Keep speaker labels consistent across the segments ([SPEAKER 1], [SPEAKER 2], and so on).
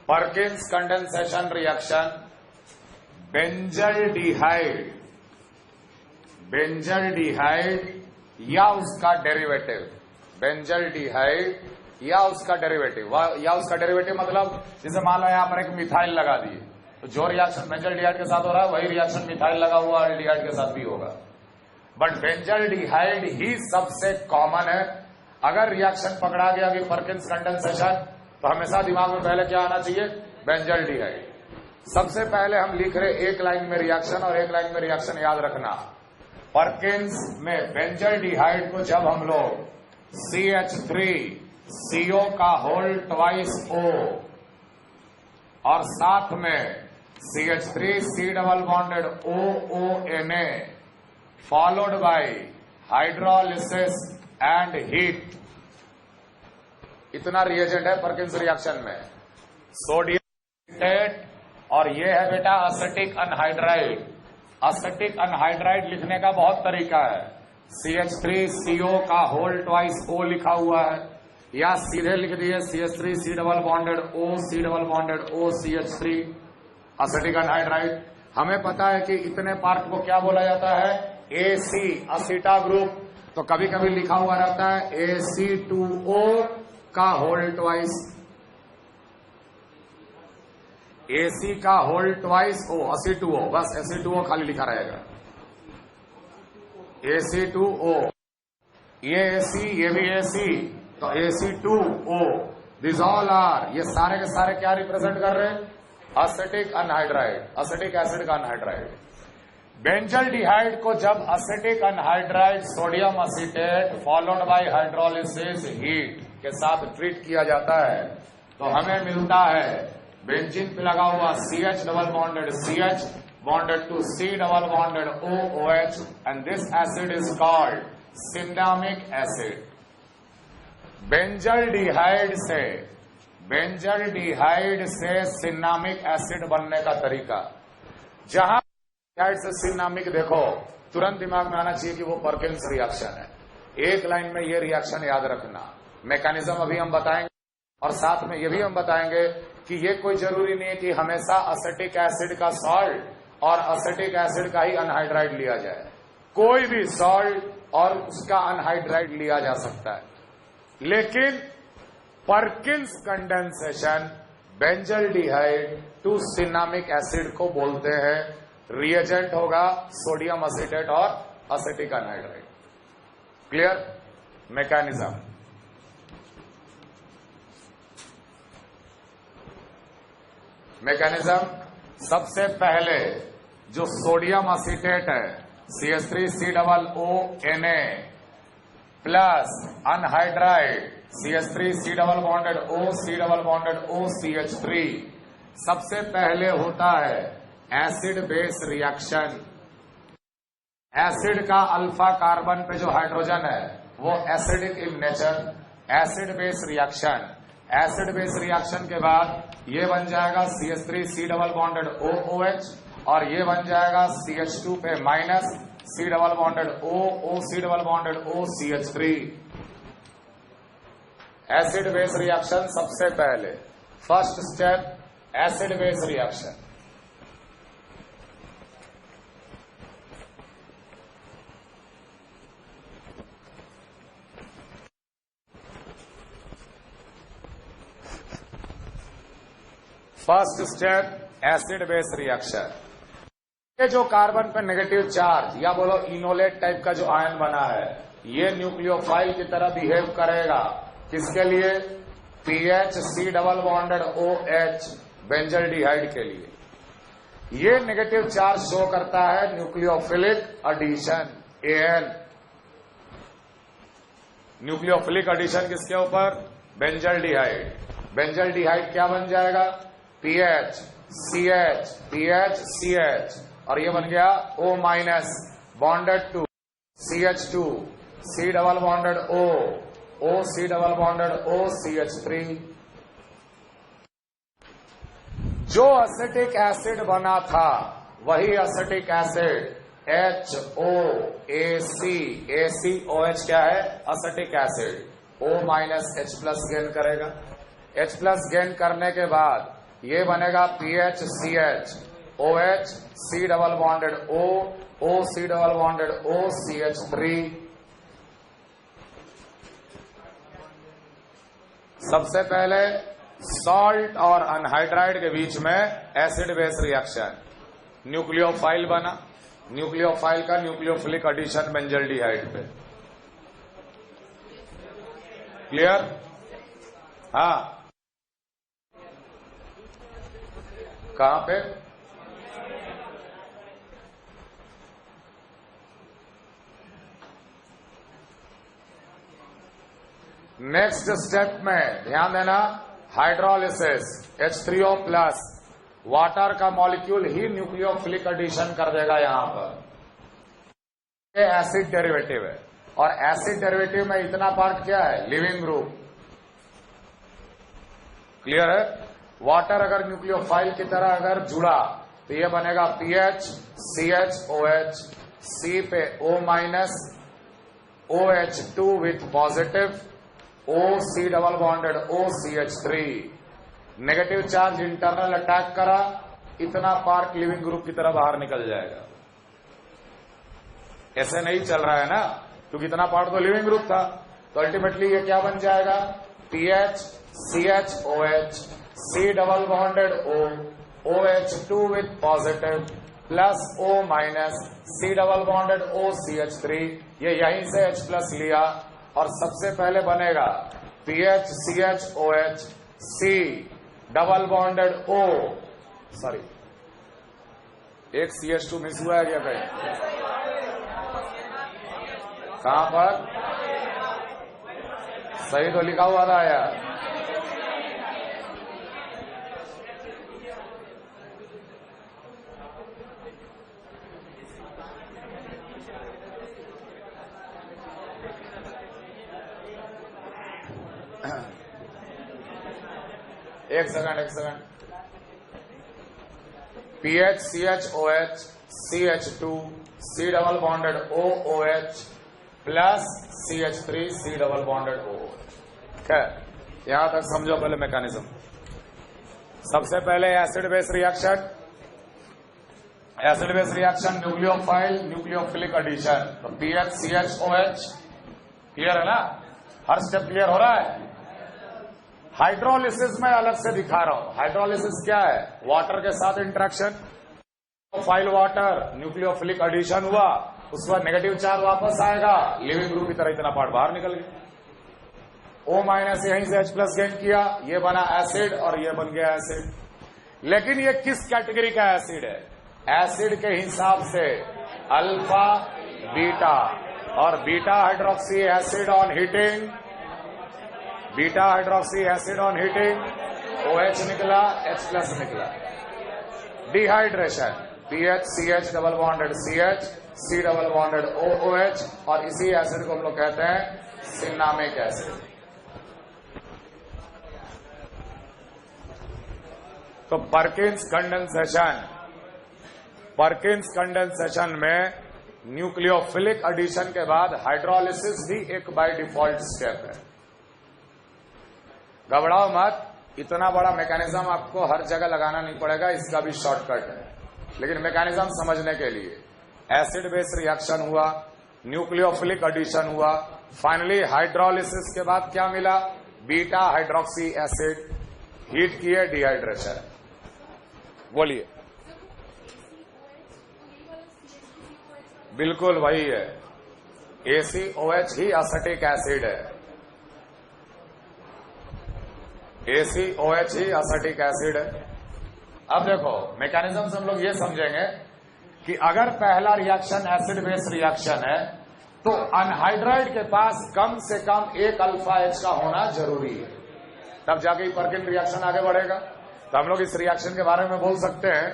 [SPEAKER 1] Perkins condensation reaction, benzaldehyde या उसका derivative, benzaldehyde या उसका डेरिवेटिव मतलब जैसे मान लो यहां पर एक मिथाइल लगा दिए, तो जो रिएक्शन बेंजल्डिहाइड के साथ हो रहा है वही रिएक्शन मिथाइल लगा हुआ एल्डिहाइड के साथ भी होगा। बट बेंजल्डिहाइड ही सबसे कॉमन है। अगर रिएक्शन पकड़ा गया कि परकिंस कंडेंसेशन, तो हमेशा दिमाग में पहले क्या आना चाहिए, बेंजल्डिहाइड। सबसे पहले हम लिख रहे एक लाइन में रिएक्शन और एक लाइन में रिएक्शन याद रखना। परकिंस में बेंजल्डिहाइड को जब हम लोग CH3CO का होल ट्वाइस O और साथ में CH3C double bonded OONA followed by hydrolysis and heat, इतना रिएजेंट है परकिंस रिएक्शन में। सोडियम और ये है बेटा असेटिक अनहाइड्राइड। असेटिक अनहाइड्राइड लिखने का बहुत तरीका है। CH3CO का होल ट्वाइस O लिखा हुआ है, या सीधे लिख दिए CH3C double bonded O C double bonded O CH3 acetic anhydride. हमें पता है कि इतने पार्ट को क्या बोला जाता है, AC असीटा ग्रुप। तो कभी कभी लिखा हुआ रहता है AC2O का होल ट्वाइस, AC का होल ट्वाइस O AC2O, बस AC2O खाली लिखा रहेगा, AC2O। ये AC ये भी AC, तो AC2O। दिस ऑल आर, ये सारे के सारे क्या रिप्रेजेंट कर रहे हैं, असेटिक अनहाइड्राइड, असेटिक एसिड का अनहाइड्राइड। बेंजल्डिहाइड को जब acetic anhydride sodium acetate followed by hydrolysis heat के साथ ट्रीट किया जाता है, तो हमें मिलता है बेंजीन पे लगा हुआ CH double bonded CH bonded to C double bonded OOH, and this acid is called syndamic acid. Benzaldehyde से सिन्नामिक एसिड बनने का तरीका, जहां से सिन्नामिक देखो तुरंत दिमाग में आना चाहिए कि वो परकिंस रिएक्शन है। एक लाइन में ये रिएक्शन याद रखना। मैकेनिज्म अभी हम बताएंगे और साथ में ये भी हम बताएंगे कि ये कोई जरूरी नहीं है कि हमेशा असेटिक एसिड का सॉल्ट और असेटिक एसिड का ही अनहाइड्राइड लिया जाए। कोई भी सॉल्ट और उसका अनहाइड्राइड लिया जा सकता है, लेकिन Perkins condensation benzaldehyde to cinnamic acid को बोलते हैं। रिएजेंट होगा सोडियम असीटेट और असेटिक अनहाइड्राइड। क्लियर? मैकेनिज्म सबसे पहले जो सोडियम असीटेट है CH3COONA plus anhydride CH3C double bonded C double bonded OCH3, सबसे पहले होता है एसिड बेस रिएक्शन। एसिड का अल्फा कार्बन पे जो हाइड्रोजन है वो acidic in nature, acid base reaction. Acid base reaction के बाद ये बन जाएगा CH3C डबल बॉन्डेड OOH और ये बन जाएगा CH2 पे minus C double bonded OC double bonded OCH3। Acid base reaction सबसे पहले first step acid base reaction. First step acid base reaction. ये जो कार्बन पे नेगेटिव चार्ज या बोलो इनोलेट टाइप का जो आयन बना है, ये न्यूक्लियोफाइल की तरह बिहेव करेगा। किसके लिए? PHC double bonded OH benzaldehyde के लिए। ये नेगेटिव चार्ज शो करता है nucleophilic addition AN। Nucleophilic addition किसके ऊपर? बेंजल्डिहाइड। बेंजल्डिहाइड क्या बन जाएगा? PH CH PH CH और ये बन गया O minus bonded to CH2 C double bonded O C double bonded OCH3। जो एसिटिक एसिड बना था वही एसिटिक एसिड HOAC क्या है? Acetic acid. O minus H plus gain करेगा। H प्लस गेन करने के बाद ये बनेगा PHCH OH C double bonded O O C double bonded O CH3। सबसे पहले सॉल्ट और अनहाइड्राइड के बीच में एसिड बेस रिएक्शन, न्यूक्लियोफाइल बना, न्यूक्लियोफाइल का न्यूक्लियोफिलिक एडिशन बेंजल्डिहाइड पे। क्लियर? हाँ, कहां पे? नेक्स्ट स्टेप में ध्यान देना, हाइड्रोलिसिस H3O प्लस वाटर का मॉलिक्यूल ही न्यूक्लियोफिलिक एडिशन कर देगा यहां पर। ये एसिड डेरिवेटिव है और एसिड डेरिवेटिव में इतना पार्ट क्या है? Leaving group. क्लियर है? वाटर अगर न्यूक्लियोफाइल की तरह अगर जुड़ा तो ये बनेगा PHCH C पे O minus OH2 with positive OC double bonded OCH3। Negative charge internal attack करा, इतना पार्ट लिविंग ग्रुप की तरह बाहर निकल जाएगा। ऐसे नहीं चल रहा है ना, क्योंकि इतना पार्ट तो लिविंग ग्रुप था। तो अल्टीमेटली ये क्या बन जाएगा? PHCHOH C double bonded O OH2 with positive plus O minus C double bonded OCH3। ये यहीं से H प्लस लिया और सबसे पहले बनेगा PHCHOH C double bonded O, sorry एक CH2 मिस हुआ है क्या कहीं? कहां पर? सही तो लिखा हुआ था यार। एक second. PHCHOH CH2 C double bonded OOH plus CH3 C double bonded OOH। खैर, यहां तक समझो पहले मैकेनिज्म। सबसे पहले acid base reaction, nucleophile nucleophilic addition. तो PHCHOH क्लियर है ना? हर स्टेप क्लियर हो रहा है? हाइड्रोलिसिस में अलग से दिखा रहा हूं। हाइड्रोलिसिस क्या है? वाटर के साथ इंटरेक्शन, फाइल वाटर न्यूक्लियोफिलिक एडिशन हुआ, उस पर नेगेटिव चार्ज वापस आएगा, लिविंग ग्रुप की तरह इतना पार्ट बाहर निकल गया। O माइनस यहीं से H प्लस गेन किया, ये बना एसिड और ये बन गया एसिड। लेकिन ये किस कैटेगरी का एसिड है? एसिड के हिसाब से अल्फा बीटा, और beta hydroxy acid on heating, beta hydroxy acid on heating OH निकला, H प्लस निकला। Dehydration PHCH double bonded CH C double bonded OOH, और इसी एसिड को हम लोग कहते हैं सिनामिक एसिड। तो परकिंस कंडेंसेशन में न्यूक्लियोफिलिक एडिशन के बाद हाइड्रोलिसिस भी एक बाय डिफॉल्ट स्टेप है। घबराओ मत, इतना बड़ा मैकेनिज्म आपको हर जगह लगाना नहीं पड़ेगा, इसका भी शॉर्टकट है। लेकिन मैकेनिज्म समझने के लिए एसिड बेस रिएक्शन हुआ, न्यूक्लियोफिलिक एडिशन हुआ, फाइनली हाइड्रोलिसिस के बाद क्या मिला? बीटा हाइड्रोक्सी एसिड, हीट किए, डिहाइड्रेशन। बोलिए। बिल्कुल वही है, ACOH ही एसिटिक एसिड है। ACOH ही एसिटिक एसिड है। अब देखो मैकेनिज्म से हम लोग ये समझेंगे कि अगर पहला रिएक्शन एसिड बेस रिएक्शन है तो अनहाइड्राइड के पास कम से कम एक अल्फा H का होना जरूरी है, तब जाके परकिन रिएक्शन आगे बढ़ेगा। तो हम लोग इस रिएक्शन के बारे में बोल सकते हैं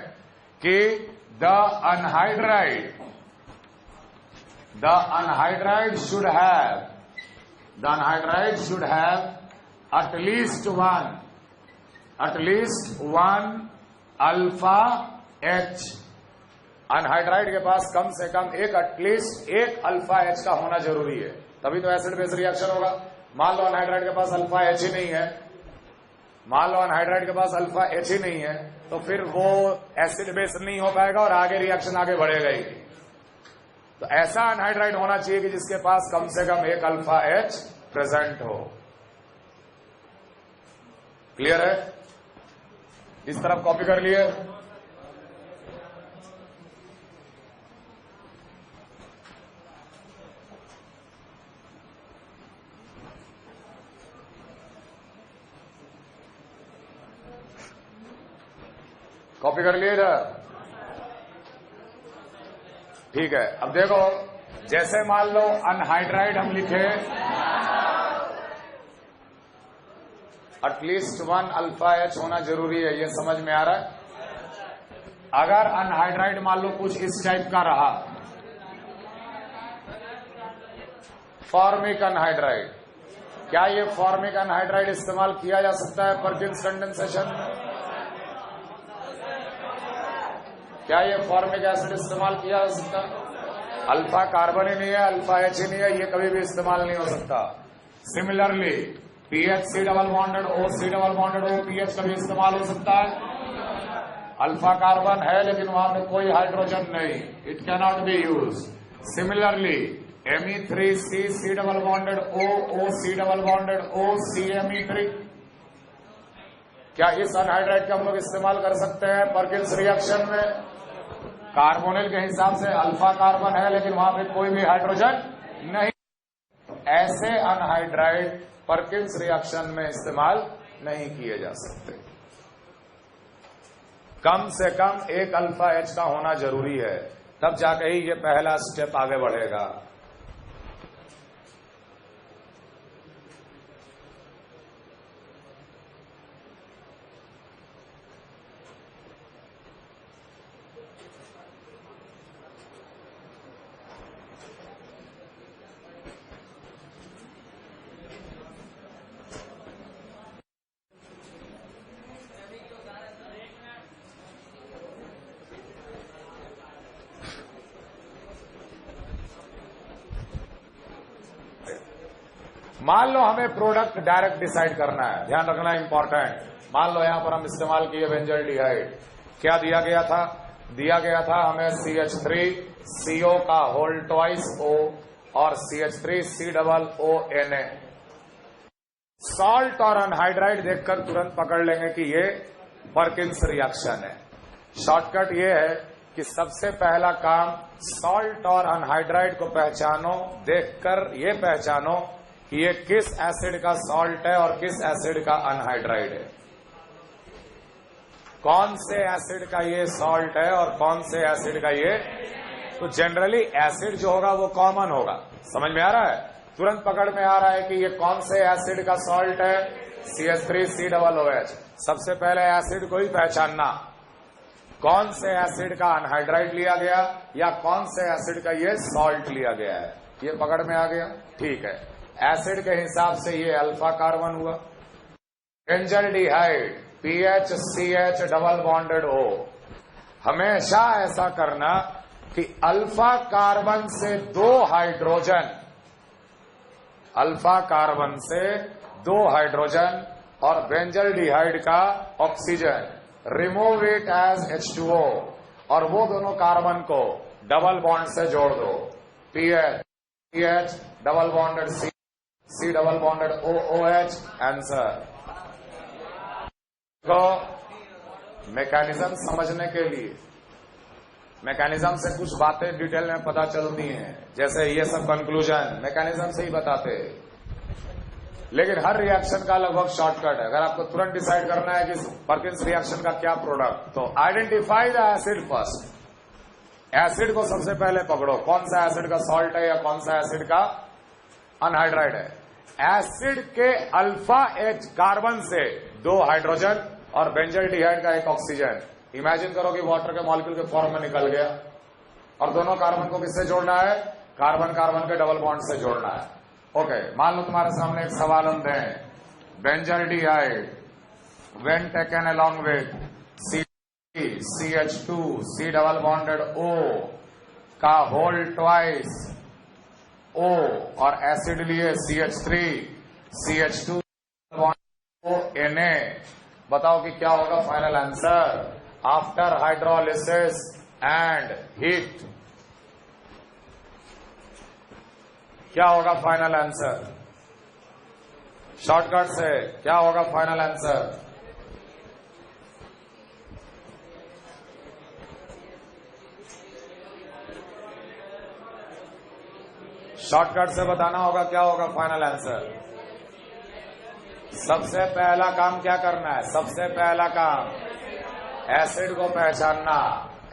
[SPEAKER 1] कि the anhydride should have at least one alpha H। Anhydride के पास कम से कम एटलीस्ट एक अल्फा H का होना जरूरी है, तभी तो एसिड बेस रिएक्शन होगा। मान लो अनहाइड्राइड के पास अल्फा H ही नहीं है, मान लो अनहाइड्राइड के पास अल्फा एच ही नहीं है, तो फिर वो एसिड बेस नहीं हो पाएगा और आगे रिएक्शन आगे बढ़ेगा ही। तो ऐसा अनहाइड्राइड होना चाहिए कि जिसके पास कम से कम एक अल्फा एच प्रेजेंट हो। क्लियर है? इस तरफ कॉपी कर लिए। कॉपी कर लिए इधर? ठीक है। अब देखो, जैसे मान लो अनहाइड्राइड हम लिखे एटलीस्ट 1 अल्फा एच होना जरूरी है, ये समझ में आ रहा है? अगर अनहाइड्राइड मान लो कुछ इस टाइप का रहा, फॉर्मिक अनहाइड्राइड, क्या ये फॉर्मिक अनहाइड्राइड इस्तेमाल किया जा सकता है परकिंस कंडेंसेशन में? क्या ये फॉर्मिक एसिड इस्तेमाल किया जा सकता? अल्फा कार्बन ही नहीं है, अल्फा एच ही नहीं है, ये कभी भी इस्तेमाल नहीं हो सकता। Similarly pH C double bonded O, C double bonded O, pH कभी इस्तेमाल हो सकता है? अल्फा कार्बन है लेकिन वहां पे कोई हाइड्रोजन नहीं, it can not be use. Similarly Me3C C double bonded O, O C double bonded O, CMe3, क्या इस अनहाइड्राइड का हम लोग इस्तेमाल कर सकते हैं परकिंस रिएक्शन में? कार्बोनिल के हिसाब से अल्फा कार्बन है लेकिन वहां पे कोई भी हाइड्रोजन नहीं। ऐसे अनहाइड्राइड परकिंस रिएक्शन में इस्तेमाल नहीं किए जा सकते। कम से कम एक अल्फा एच का होना जरूरी है, तब जाके ही ये पहला स्टेप आगे बढ़ेगा। मान लो हमें प्रोडक्ट डायरेक्ट डिसाइड करना है, ध्यान रखना इंपॉर्टेंट। मान लो यहां पर हम इस्तेमाल किए बेंजल्डिहाइड, क्या दिया गया था? दिया गया था हमें CH3CO का होल ट्वाइस O और CH3C double O Na। Salt और अनहाइड्राइड देखकर तुरंत पकड़ लेंगे कि ये परकिंस रिएक्शन है। शॉर्टकट ये है कि सबसे पहला काम सॉल्ट और अनहाइड्राइड को पहचानो, देखकर ये पहचानो कि ये किस एसिड का सॉल्ट है और किस एसिड का अनहाइड्राइड है। कौन से एसिड का ये सॉल्ट है और कौन से एसिड का ये, तो जनरली एसिड जो होगा वो कॉमन होगा। समझ में आ रहा है? तुरंत पकड़ में आ रहा है कि ये कौन से एसिड का सॉल्ट है, CH3C डबल OH। सबसे पहले एसिड को ही पहचानना, कौन से एसिड का अनहाइड्राइड लिया गया या कौन से एसिड का ये सॉल्ट लिया गया है, ये पकड़ में आ गया। ठीक है, एसिड के हिसाब से ये अल्फा कार्बन हुआ। Benzaldehyde PHCH double bonded O, हमेशा ऐसा करना कि अल्फा कार्बन से 2 हाइड्रोजन, अल्फा कार्बन से 2 हाइड्रोजन और बेंजल्डिहाइड का oxygen, remove it as H2O और वो दोनों कार्बन को डबल बॉन्ड से जोड़ दो। PH double bonded C double bonded OOH, answer. तो मैकेनिज्म समझने के लिए, मैकेनिज्म से कुछ बातें डिटेल में पता चलती हैं, जैसे ये सब कंक्लूजन मैकेनिज्म से ही बताते हैं। लेकिन हर रिएक्शन का लगभग शॉर्टकट है। अगर आपको तुरंत डिसाइड करना है कि परकिंस रिएक्शन का क्या प्रोडक्ट, तो identify the acid first. Acid को सबसे पहले पकड़ो, कौन सा एसिड का सॉल्ट है या कौन सा एसिड का अनहाइड्राइड है। एसिड के अल्फा एच कार्बन से 2 हाइड्रोजन और बेंजल्डिहाइड का 1 ऑक्सीजन। इमेजिन करो कि वाटर के मॉलिक्यूल के फॉर्म में निकल गया और दोनों कार्बन को किससे जोड़ना है? कार्बन कार्बन के डबल बॉन्ड से जोड़ना है। ओके, मान लो तुम्हारे सामने एक सवाल हम दें, benzaldehyde when taken along with CH2C double bonded O का होल ट्वाइस O और एसिड लिए CH3 CH2 O Na बताओ कि क्या होगा final answer after hydrolysis and heat. क्या होगा फाइनल आंसर? शॉर्टकट से क्या होगा फाइनल आंसर? शॉर्टकट से बताना होगा क्या होगा फाइनल आंसर। सबसे पहला काम क्या करना है? सबसे पहला काम एसिड को पहचानना।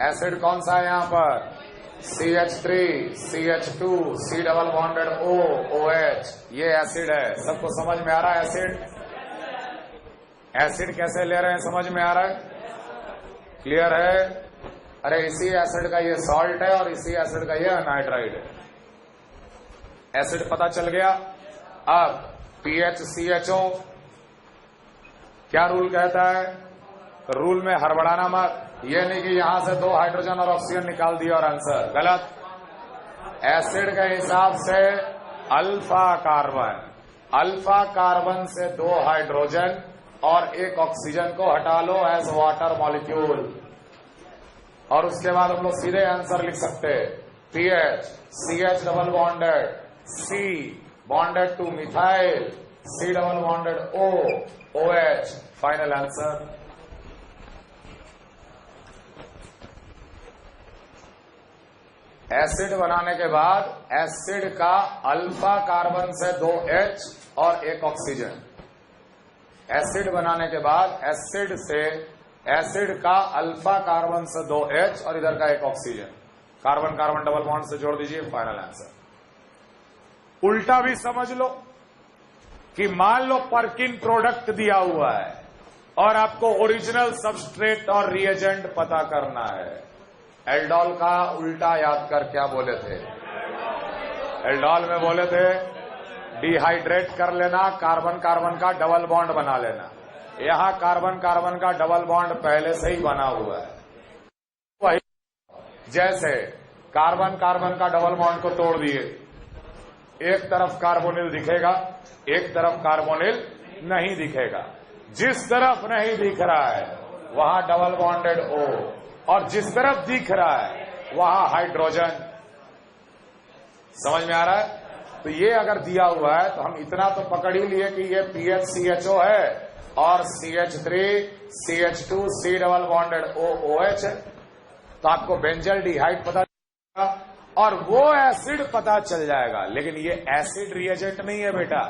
[SPEAKER 1] एसिड कौन सा है यहां पर? CH3, CH2, C double bonded O, OH, ये एसिड है। सबको समझ में आ रहा है एसिड? एसिड कैसे ले रहे हैं समझ में आ रहा है? क्लियर है? अरे इसी एसिड का ये सॉल्ट है और इसी एसिड का ये अनाइड्राइड है। एसिड पता चल गया। अब PHCHO क्या रूल कहता है? रूल में हड़बड़ाना मत। ये नहीं कि यहां से 2 हाइड्रोजन और ऑक्सीजन निकाल दिया और आंसर गलत। एसिड के हिसाब से अल्फा कार्बन से 2 हाइड्रोजन और 1 ऑक्सीजन को हटा लो एज वाटर मॉलिक्यूल, और उसके बाद हम लोग सीधे आंसर लिख सकते हैं। PH CH double bonded C bonded two methyl C double bonded O OH, final answer. Acid बनाने के बाद एसिड का अल्फा कार्बन से 2 H और 1 ऑक्सीजन। एसिड बनाने के बाद एसिड का अल्फा कार्बन से 2 H और इधर का 1 oxygen. Carbon carbon double bond से जोड़ दीजिए, फाइनल आंसर। उल्टा भी समझ लो कि मान लो पर्किन प्रोडक्ट दिया हुआ है और आपको ओरिजिनल सबस्ट्रेट और रिएजेंट पता करना है। एल्डोल का उल्टा याद कर क्या बोले थे? एल्डोल में बोले थे डिहाइड्रेट कर लेना, कार्बन कार्बन का डबल बॉन्ड बना लेना। यहां कार्बन कार्बन का डबल बॉन्ड पहले से ही बना हुआ है। वही जैसे कार्बन कार्बन का डबल बॉन्ड को तोड़ दिए, एक तरफ कार्बोनिल दिखेगा, एक तरफ कार्बोनिल नहीं दिखेगा। जिस तरफ नहीं दिख रहा है वहां डबल बॉन्डेड O, और जिस तरफ दिख रहा है वहां हाइड्रोजन। समझ में आ रहा है? तो ये अगर दिया हुआ है तो हम इतना तो पकड़ ही लिए कि ये PHCHO है और CH3 CH2 C double bonded O OH है। तो आपको बेंजल डिहाइड पता चलेगा और वो एसिड पता चल जाएगा। लेकिन ये एसिड रिएजेंट नहीं है बेटा।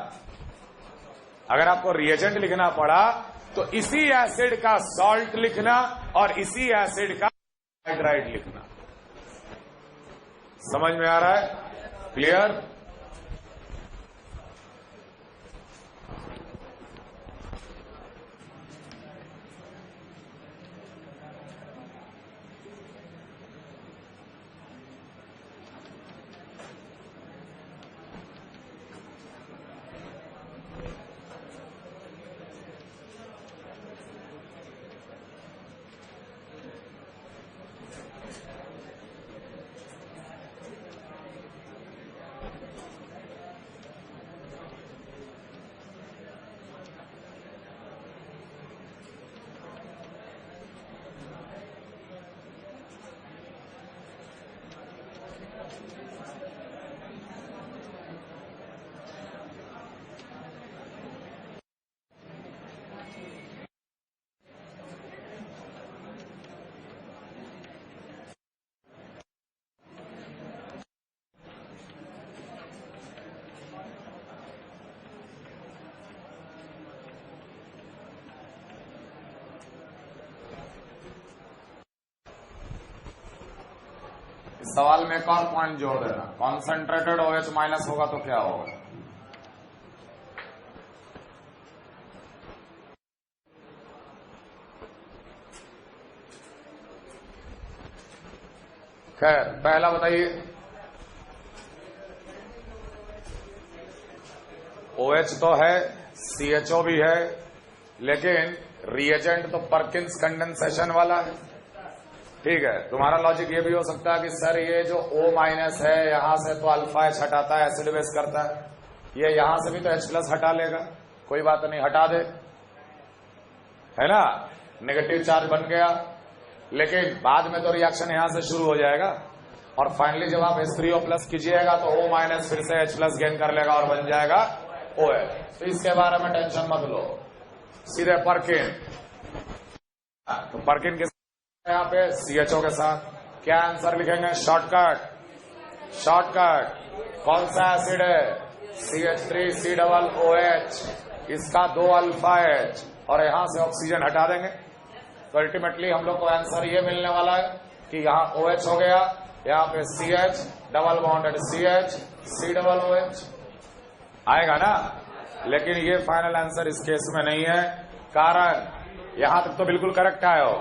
[SPEAKER 1] अगर आपको रिएजेंट लिखना पड़ा तो इसी एसिड का सॉल्ट लिखना और इसी एसिड का हाइड्राइड लिखना। समझ में आ रहा है? क्लियर? सवाल में एक और पॉइंट जोड़ देना। कॉन्सेंट्रेटेड OH माइनस होगा तो क्या होगा? खैर पहला बताइए। OH तो है, CHO भी है, लेकिन रिएजेंट तो पर्किंस कंडेंसेशन वाला है। ठीक है, तुम्हारा लॉजिक ये भी हो सकता है कि सर ये जो O माइनस है यहां से तो अल्फा H हटाता है, एसिड बेस करता है, ये यहां से भी तो H प्लस हटा लेगा। कोई बात नहीं, हटा दे। है ना, नेगेटिव चार्ज बन गया, लेकिन बाद में तो रिएक्शन यहां से शुरू हो जाएगा और फाइनली जब आप H3O+ कीजिएगा तो O- फिर से H+ गेन कर लेगा और बन जाएगा OH। तो इसके बारे में टेंशन मत लो, सीधे पर्किन। तो पर्किन के साथ यहाँ पे CHO के साथ क्या आंसर लिखेंगे? शॉर्टकट कौन सा एसिड है? CH3COOH, इसका 2 अल्फा H और यहां से ऑक्सीजन हटा देंगे तो अल्टीमेटली हम लोग को आंसर ये मिलने वाला है कि यहाँ OH हो गया, यहाँ पे CH double bonded CH COOH आएगा ना। लेकिन ये फाइनल आंसर इस केस में नहीं है, कारण यहां तक तो बिल्कुल करेक्ट आए हो,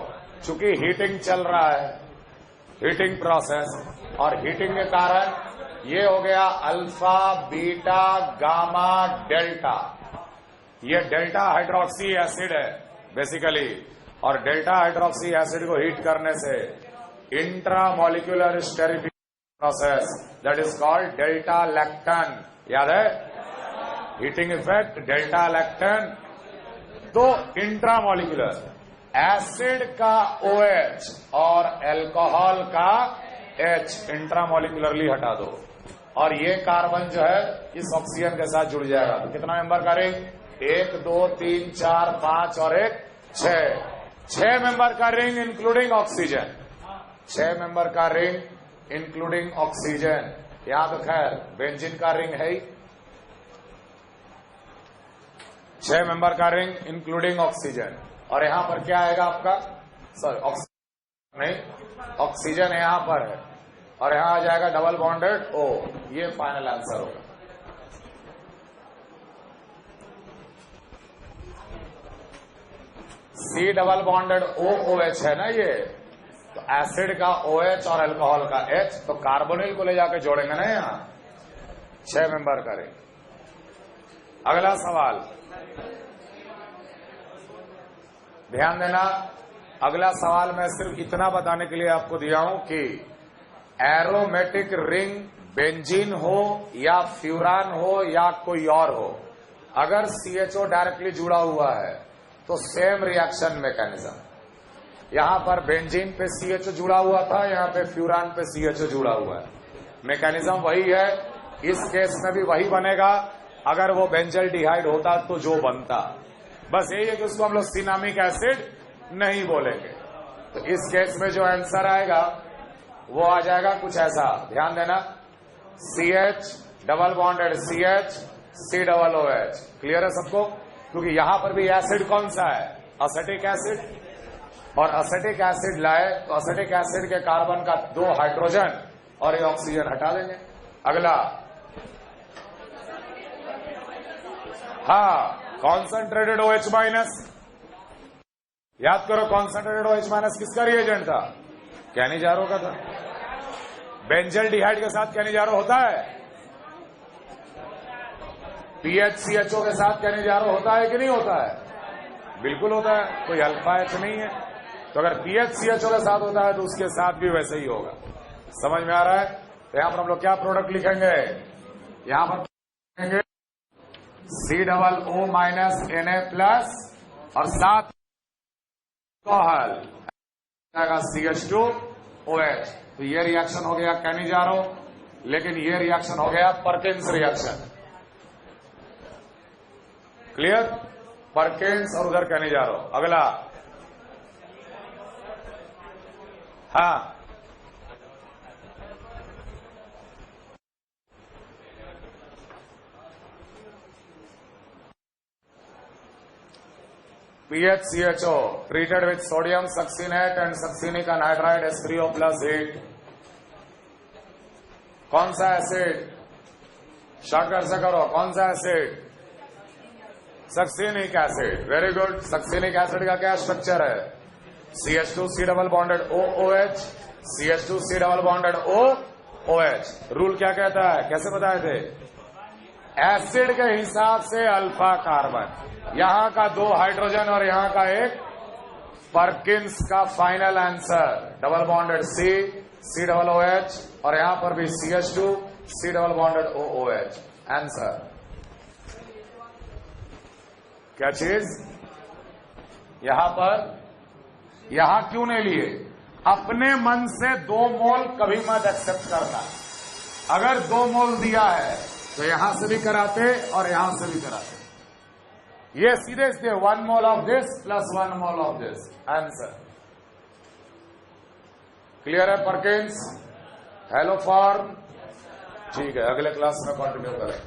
[SPEAKER 1] चूंकि हीटिंग चल रहा है, हीटिंग प्रोसेस, और हीटिंग के कारण ये हो गया अल्फा बीटा गामा डेल्टा। ये डेल्टा हाइड्रोक्सी एसिड है बेसिकली, और डेल्टा हाइड्रोक्सी एसिड को हीट करने से intramolecular esterification process that is called delta लैक्टन, याद है हीटिंग इफेक्ट डेल्टा लैक्टन। तो इंट्रामोलिकुलर एसिड का OH और अल्कोहल का H इंट्रामोलिकुलरली हटा दो और ये कार्बन जो है इस ऑक्सीजन के साथ जुड़ जाएगा। तो कितना मेंबर का रिंग? 1 2 3 4 5 और 1 6 मेंबर का रिंग इंक्लूडिंग ऑक्सीजन, 6 मेंबर का रिंग इंक्लूडिंग ऑक्सीजन। यहां तो खैर बेंजीन का रिंग है ही, 6 मेंबर का रिंग इंक्लूडिंग ऑक्सीजन। और यहां पर क्या आएगा आपका? सॉरी ऑक्सीजन नहीं, ऑक्सीजन यहां पर है और यहां आ जाएगा डबल बॉन्डेड O। ये फाइनल आंसर होगा। C डबल बॉन्डेड OOH है ना ये, तो एसिड का OH और अल्कोहल का H, तो कार्बोनिल को ले जाकर जोड़ेंगे ना यहां, 6 मेंबर का रिंग। अगला सवाल ध्यान देना, अगला सवाल मैं सिर्फ इतना बताने के लिए आपको दिया हूं कि एरोमेटिक रिंग बेंजीन हो या फ्यूरान हो या कोई और हो, अगर CHO डायरेक्टली जुड़ा हुआ है तो सेम रिएक्शन मैकेनिज्म। यहां पर बेंजीन पे CHO जुड़ा हुआ था, यहां पे फ्यूरान पे CHO जुड़ा हुआ है, मैकेनिज्म वही है, इस केस में भी वही बनेगा। अगर वो बेंजल डिहाइड होता तो जो बनता, बस यही है कि उसको हम लोग सिनामिक एसिड नहीं बोलेंगे। तो इस केस में जो आंसर आएगा वो आ जाएगा कुछ ऐसा, ध्यान देना, CH double bonded CH COOH। Clear है सबको? क्योंकि यहां पर भी एसिड कौन सा है? एसिटिक एसिड, और एसिटिक एसिड लाए तो एसिटिक एसिड के कार्बन का 2 हाइड्रोजन और ये ऑक्सीजन हटा देंगे। अगला, हाँ कॉन्सेंट्रेटेड OH-, याद करो कॉन्सेंट्रेटेड OH- किसका रिएजेंट था? कैनिजारो का था। बेंजल डिहाइड के साथ कैनिजारो होता है? PHCHO के साथ कैनिजारो होता है कि नहीं होता है? बिल्कुल होता है, कोई अल्फा H नहीं है। तो अगर PHCHO के साथ होता है तो उसके साथ भी वैसे ही होगा। समझ में आ रहा है? तो यहां पर हम लोग क्या प्रोडक्ट लिखेंगे? यहां पर लिखेंगे COO- Na+ और साथ अल्कोहल CH2OH। तो ये रिएक्शन हो गया कैनिजारो, लेकिन ये रिएक्शन हो गया पर्किंस रिएक्शन। क्लियर? पर्किंस और उधर कैनिजारो। अगला, हाँ PHCHO treated with sodium succinate and succinic anhydride H3O+ heat, कौन सा एसिड? शॉर्टकट से करो, कौन सा acid? Succinic acid. Very good. Succinic acid का क्या स्ट्रक्चर है? CH2C double bonded OOH, CH2C double bonded OOH। Rule क्या कहता है? कैसे बताए थे? एसिड के हिसाब से अल्फा कार्बन, यहां का 2 हाइड्रोजन और यहां का 1, पर्किंस का final answer double bonded C double OH और यहां पर भी CH2C double bonded OOH। Answer क्या चीज? यहां क्यों नहीं लिए? अपने मन से 2 मोल कभी मत एक्सेप्ट करना। अगर 2 मोल दिया है तो यहां से भी कराते और यहां से भी कराते। ये सीधे सीधे 1 mole of this plus 1 mole of this answer. Clear है परकिंस? Hello form? ठीक है, अगले क्लास में कंटिन्यू करें।